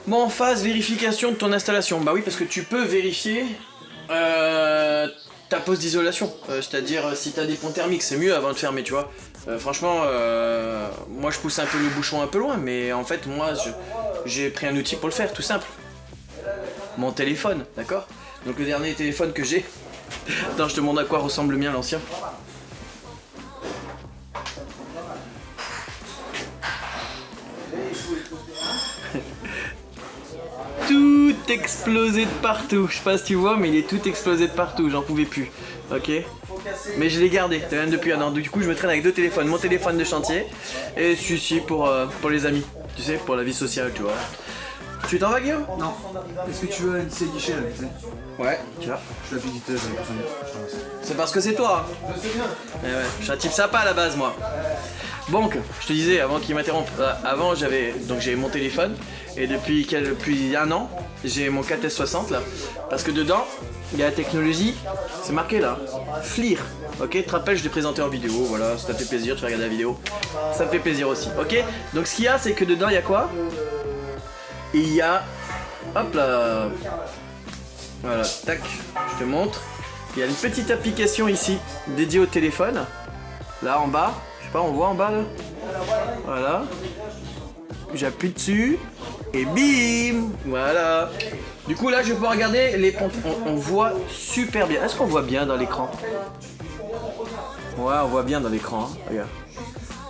Bon, phase vérification de ton installation. Bah oui, parce que tu peux vérifier ta pose d'isolation. C'est-à-dire si t'as des ponts thermiques, c'est mieux avant de fermer, tu vois. Franchement, moi je pousse un peu le bouchon un peu loin, mais en fait, moi j'ai pris un outil pour le faire, tout simple. Mon téléphone, d'accord? Donc le dernier téléphone que j'ai. Attends, je te montre à quoi ressemble le mien, l'ancien. Tout explosé de partout. Je sais pas si tu vois, mais il est tout explosé de partout. J'en pouvais plus. Ok. Mais je l'ai gardé même depuis un an. Du coup, je me traîne avec deux téléphones. Mon téléphone de chantier et celui-ci pour les amis. Tu sais, pour la vie sociale, tu vois. Tu t'en vas, Guillaume? Non. Est-ce que tu veux un de ces guichets là, tu sais? Ouais, tu vois. Je suis la visiteuse avec personne. C'est parce que c'est toi. Je sais bien. Eh ouais, je suis un type sympa à la base, moi. Donc, je te disais avant qu'il m'interrompe, avant j'avais mon téléphone et depuis un an j'ai mon 4S60 là, parce que dedans il y a la technologie, c'est marqué là, FLIR. Ok, tu te rappelles, je l'ai présenté en vidéo, voilà, ça te fait plaisir, tu vas regarder la vidéo, ça me fait plaisir aussi. Ok, donc ce qu'il y a, c'est que dedans il y a quoi? Il y a, hop là, voilà, tac, je te montre. Il y a une petite application ici dédiée au téléphone, là en bas. Je sais pas, on voit en bas là. Voilà. J'appuie dessus et bim. Voilà. Du coup là je vais pouvoir regarder les ponts. On voit super bien. Est-ce qu'on voit bien dans l'écran? Ouais, on voit bien dans l'écran. Hein. Regarde.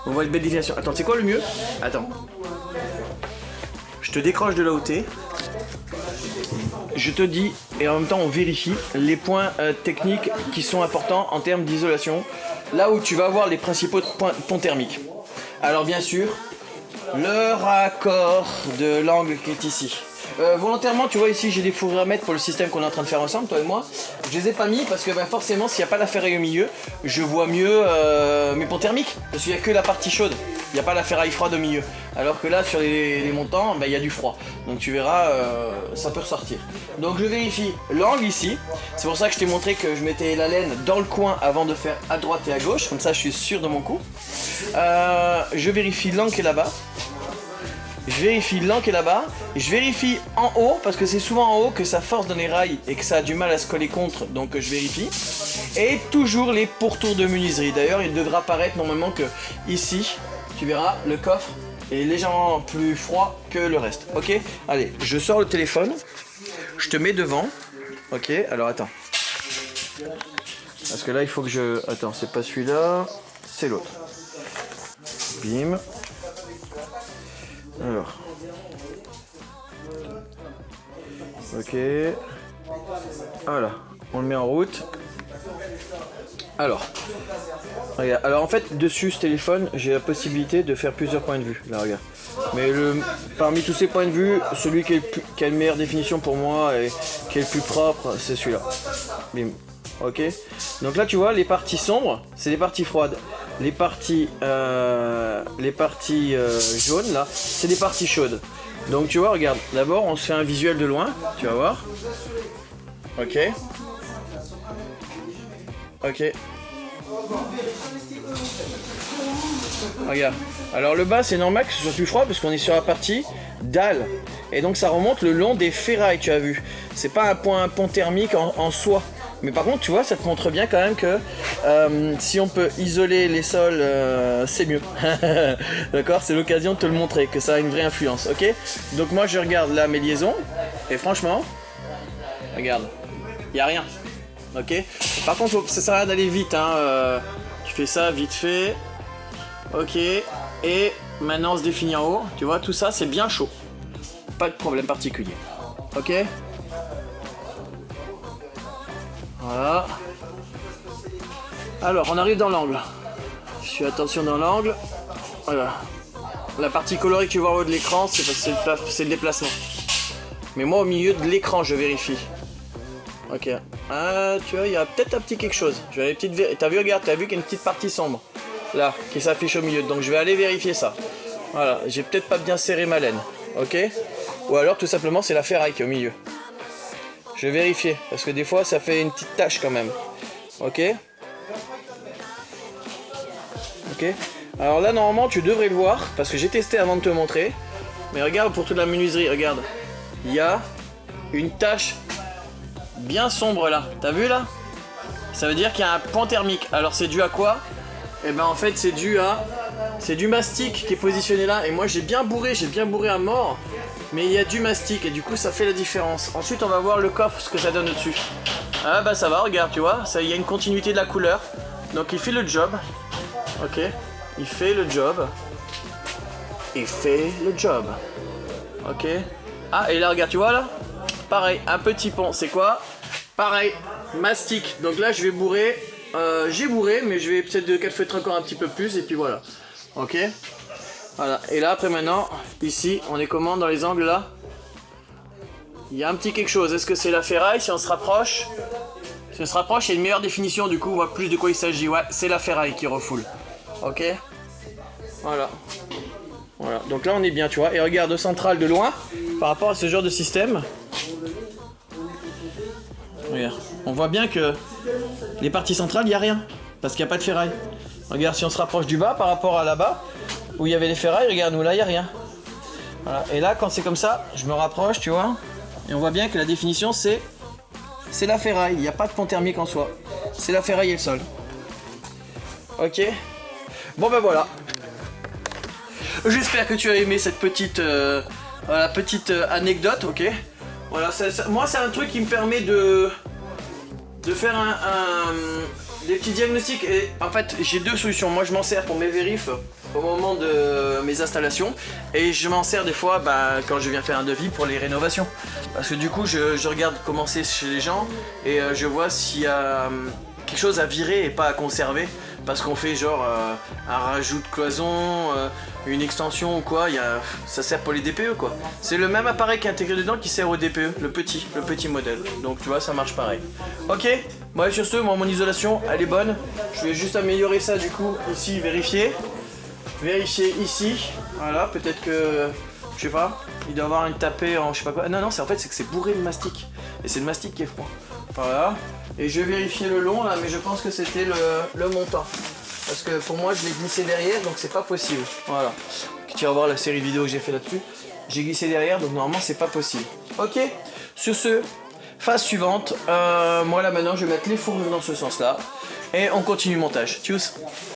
On voit une belle définition. Attends, c'est quoi le mieux? Attends. Je te décroche de là où t'es. Je te dis, et en même temps on vérifie les points techniques qui sont importants en termes d'isolation. Là où tu vas voir les principaux ponts thermiques. Alors bien sûr, le raccord de l'angle qui est ici. Volontairement, tu vois ici, j'ai des fourrures à mettre pour le système qu'on est en train de faire ensemble, toi et moi. Je les ai pas mis parce que forcément, s'il n'y a pas la ferraille au milieu, je vois mieux mes ponts thermiques. Parce qu'il n'y a que la partie chaude, il n'y a pas la ferraille froide au milieu. Alors que là, sur les montants, il y a du froid. Donc tu verras, ça peut ressortir. Donc je vérifie l'angle ici. C'est pour ça que je t'ai montré que je mettais la laine dans le coin avant de faire à droite et à gauche. Comme ça, je suis sûr de mon coup. Je vérifie l'angle qui est là-bas. Je vérifie l'angle qui est là-bas. Je vérifie en haut, parce que c'est souvent en haut que ça force dans les rails et que ça a du mal à se coller contre. Donc je vérifie. Et toujours les pourtours de menuiserie. D'ailleurs, il devra apparaître normalement que ici, tu verras, le coffre est légèrement plus froid que le reste. Ok? Allez, je sors le téléphone. Je te mets devant. Ok? Alors attends. Parce que là, il faut que je... Attends, c'est pas celui-là. C'est l'autre. Bim. Alors. Ok. Voilà. On le met en route. Alors. Regarde. Alors en fait, dessus ce téléphone, j'ai la possibilité de faire plusieurs points de vue. Là, regarde. Mais parmi tous ces points de vue, celui qui a une meilleure définition pour moi et qui est le plus propre, c'est celui-là. Bim. Ok. Donc là, tu vois, les parties sombres, c'est les parties froides. Les parties jaunes, là, c'est des parties chaudes. Donc tu vois, regarde. D'abord, on se fait un visuel de loin. Tu vas voir. Ok. Ok. Regarde. Alors le bas, c'est normal que ce soit plus froid parce qu'on est sur la partie dalle. Et donc ça remonte le long des ferrailles, tu as vu. C'est pas un pont thermique en soi. Mais par contre, tu vois, ça te montre bien quand même que si on peut isoler les sols, c'est mieux. D'accord? C'est l'occasion de te le montrer, que ça a une vraie influence, ok? Donc moi, je regarde là mes liaisons, et franchement, regarde, il n'y a rien, ok? Par contre, ça sert à rien d'aller vite, hein. Tu fais ça vite fait, ok? Et maintenant, on se définit en haut, tu vois, tout ça, c'est bien chaud. Pas de problème particulier, ok? Voilà. Alors, on arrive dans l'angle. Je fais attention dans l'angle. Voilà. La partie colorée que tu vois en haut de l'écran, c'est le déplacement. Mais moi, au milieu de l'écran, je vérifie. Ok. Ah, tu vois, il y a peut-être un petit quelque chose. Je vais aller t'as vu, regarde, t'as vu qu'il y a une petite partie sombre. Là, qui s'affiche au milieu. Donc, je vais aller vérifier ça. Voilà. J'ai peut-être pas bien serré ma laine. Ok. Ou alors, tout simplement, c'est la ferraille qui est au milieu. Je vais vérifier, parce que des fois ça fait une petite tache quand même. Ok. Ok. Alors là normalement tu devrais le voir, parce que j'ai testé avant de te montrer. Mais regarde pour toute la menuiserie, regarde. il y a une tache bien sombre là. T'as vu là? Ça veut dire qu'il y a un pan thermique. Alors c'est dû à quoi? Et ben en fait c'est dû à... C'est du mastic qui est positionné là. Et moi j'ai bien bourré à mort. Mais il y a du mastic et du coup ça fait la différence. Ensuite on va voir le coffre, ce que ça donne au-dessus. Ah bah ça va, regarde, tu vois, il y a une continuité de la couleur. Donc il fait le job. Ok, il fait le job. Il fait le job. Ok. Ah et là regarde, tu vois là? Pareil, un petit pont. C'est quoi? Pareil, mastic. Donc là je vais bourrer. J'ai bourré, mais je vais peut-être de 4 feutres encore un petit peu plus et puis voilà. Ok. Voilà. Et là après maintenant, ici, on est comment dans les angles là? Il y a un petit quelque chose. Est-ce que c'est la ferraille? Si on se rapproche, il y a une meilleure définition. Du coup, on voit plus de quoi il s'agit. Ouais, c'est la ferraille qui refoule. Ok. Voilà. Voilà. Donc là, on est bien, tu vois. Et regarde au central de loin, par rapport à ce genre de système. Regarde. On voit bien que les parties centrales, il n'y a rien. Parce qu'il n'y a pas de ferraille. Regarde, si on se rapproche du bas par rapport à là-bas, où il y avait les ferrailles, regarde, nous là, il n'y a rien. Voilà. Et là, quand c'est comme ça, je me rapproche, tu vois. Et on voit bien que la définition, c'est la ferraille. Il n'y a pas de pont thermique en soi. C'est la ferraille et le sol. Ok. Bon ben voilà. J'espère que tu as aimé cette petite, anecdote, ok. Voilà, moi c'est un truc qui me permet de faire des petits diagnostics. Et en fait, j'ai deux solutions. Moi, je m'en sers pour mes vérifs au moment de mes installations. Et je m'en sers des fois quand je viens faire un devis pour les rénovations. Parce que du coup, je regarde comment c'est chez les gens et je vois s'il y a quelque chose à virer et pas à conserver. Parce qu'on fait genre un rajout de cloison, une extension ou quoi, ça sert pour les DPE quoi. C'est le même appareil qui est intégré dedans qui sert au DPE, le petit modèle. Donc tu vois, ça marche pareil. Ok, bon sur ce, moi mon isolation, elle est bonne. Je vais juste améliorer ça du coup, ici, vérifier ici. Voilà, peut-être que, je sais pas, il doit avoir une tapée en je sais pas quoi. Non, c'est que c'est bourré de mastic. Et c'est le mastic qui est froid. Voilà. Et je vais vérifier le long là, mais je pense que c'était le montant. Parce que pour moi, je l'ai glissé derrière, donc c'est pas possible. Voilà. Tu vas voir la série vidéo que j'ai fait là-dessus. J'ai glissé derrière, donc normalement, c'est pas possible. Ok. Sur ce, phase suivante. Moi là maintenant, je vais mettre les fourrures dans ce sens-là. Et on continue le montage. Tchuss.